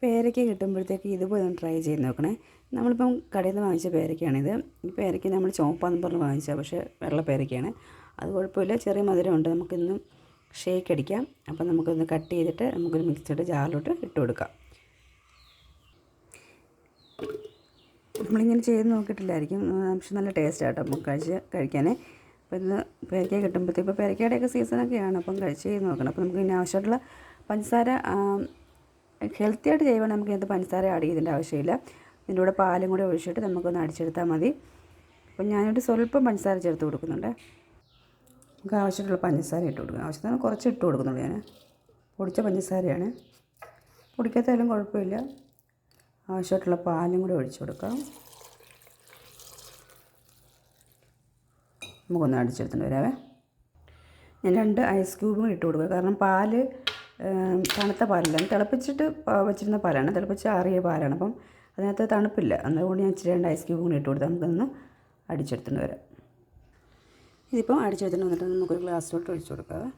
പേരയ്ക്ക കിട്ടുമ്പോഴത്തേക്ക് ഇതുപോലെ ഒന്ന് ട്രൈ ചെയ്ത് നോക്കണേ. നമ്മളിപ്പം കടയിൽ നിന്ന് വാങ്ങിച്ച പേരയ്ക്കയാണിത്. ഈ പേരയ്ക്ക നമ്മൾ ചുവപ്പാന്ന് പറഞ്ഞ് വാങ്ങിച്ചാൽ, പക്ഷേ വെള്ള പേരയ്ക്കയാണ്. അത് കുഴപ്പമില്ല, ചെറിയ മധുരമുണ്ട്. നമുക്കിന്ന് ഷേക്ക് അടിക്കാം. അപ്പം നമുക്കൊന്ന് കട്ട് ചെയ്തിട്ട് നമുക്കൊരു മിക്സിയുടെ ജാറിലോട്ട് ഇട്ട് കൊടുക്കാം. നമ്മളിങ്ങനെ ചെയ്ത് നോക്കിയിട്ടില്ലായിരിക്കും, പക്ഷെ നല്ല ടേസ്റ്റാണ് കേട്ടോ നമുക്ക് കഴിക്കാൻ. അപ്പോൾ ഇന്ന് പേരയ്ക്ക കിട്ടുമ്പോഴത്തേക്ക്, ഇപ്പോൾ പേരയ്ക്കയുടെയൊക്കെ സീസണൊക്കെയാണ്, അപ്പം ചെയ്ത് നോക്കണം. അപ്പോൾ നമുക്ക് ഇതിന് ആവശ്യമായിട്ടുള്ള പഞ്ചസാര ഹെൽത്തി ആയിട്ട് ചെയ്യുവാണെങ്കിൽ നമുക്ക് ഇതിനകത്ത് പഞ്ചസാര ആഡ് ചെയ്തതിൻ്റെ ആവശ്യമില്ല. ഇതിൻ്റെ കൂടെ പാലും കൂടെ ഒഴിച്ചിട്ട് നമുക്കൊന്ന് അടിച്ചെടുത്താൽ മതി. അപ്പം ഞാനൊരു സ്വല്പം പഞ്ചസാര ചേർത്ത് കൊടുക്കുന്നുണ്ട്. നമുക്ക് ആവശ്യമുള്ള പഞ്ചസാര ഇട്ട് കൊടുക്കണം. ആവശ്യത്തിന് കുറച്ച് ഇട്ട് കൊടുക്കുന്നുള്ളൂ. ഞാൻ പൊടിച്ച പഞ്ചസാരയാണ്, പൊടിക്കാത്തായാലും കുഴപ്പമില്ല. ആവശ്യമായിട്ടുള്ള പാലും കൂടെ ഒഴിച്ചു കൊടുക്കാം. നമുക്കൊന്ന് അടിച്ചെടുത്തിട്ട് വരാവേ. ഞാൻ 2 ഐസ് ക്യൂബും ഇട്ട് കൊടുക്കുക. കാരണം പാല് തണുത്ത പാലല്ല, തിളപ്പിച്ചിട്ട് വെച്ചിരുന്ന പാലാണ്, തിളപ്പിച്ച് ആറിയ പാലാണ്. അപ്പം അതിനകത്ത് തണുപ്പില്ല. അതുകൊണ്ട് ഞാൻ ഇച്ചിരി 2 ഐസ് ക്യൂബും കൂടി ഇട്ട് കൊടുത്താൽ നമുക്കൊന്ന് അടിച്ചെടുത്തിട്ട് വരാം. ഇതിപ്പോൾ അടിച്ചെടുത്തിട്ട് വന്നിട്ട് നമുക്കൊരു ഗ്ലാസ്സിലോട്ട് ഒഴിച്ചു കൊടുക്കാം.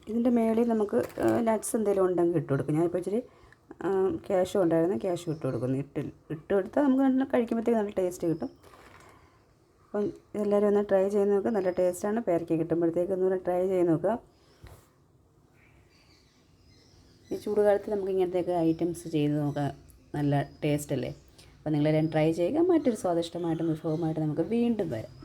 ഇതിൻ്റെ മേളിൽ നമുക്ക് നട്ട്സ് എന്തെങ്കിലും ഉണ്ടെങ്കിൽ ഇട്ട് കൊടുക്കും. ഞാനിപ്പോൾ ഇച്ചിരി ക്യാഷു ഉണ്ടായിരുന്നു, ക്യാഷു ഇട്ട് കൊടുക്കുന്നു. ഇട്ട് കൊടുത്താൽ നമുക്ക് കഴിക്കുമ്പോഴത്തേക്ക് നല്ല ടേസ്റ്റ് കിട്ടും. അപ്പം എല്ലാവരും ഒന്ന് ട്രൈ ചെയ്ത് നോക്കുക. നല്ല ടേസ്റ്റാണ്. പേരയ്ക്ക കിട്ടുമ്പോഴത്തേക്ക് ഒന്ന് ട്രൈ ചെയ്ത് നോക്കുക. ഈ ചൂടുകാലത്ത് നമുക്ക് ഇങ്ങനത്തെയൊക്കെ ഐറ്റംസ് ചെയ്ത് നോക്കാം, നല്ല ടേസ്റ്റ് അല്ലേ. അപ്പോൾ നിങ്ങളെല്ലാം ട്രൈ ചെയ്യുക. മറ്റൊരു സ്വാദിഷ്ടമായിട്ടും വിഭവമായിട്ട് നമുക്ക് വീണ്ടും വരാം.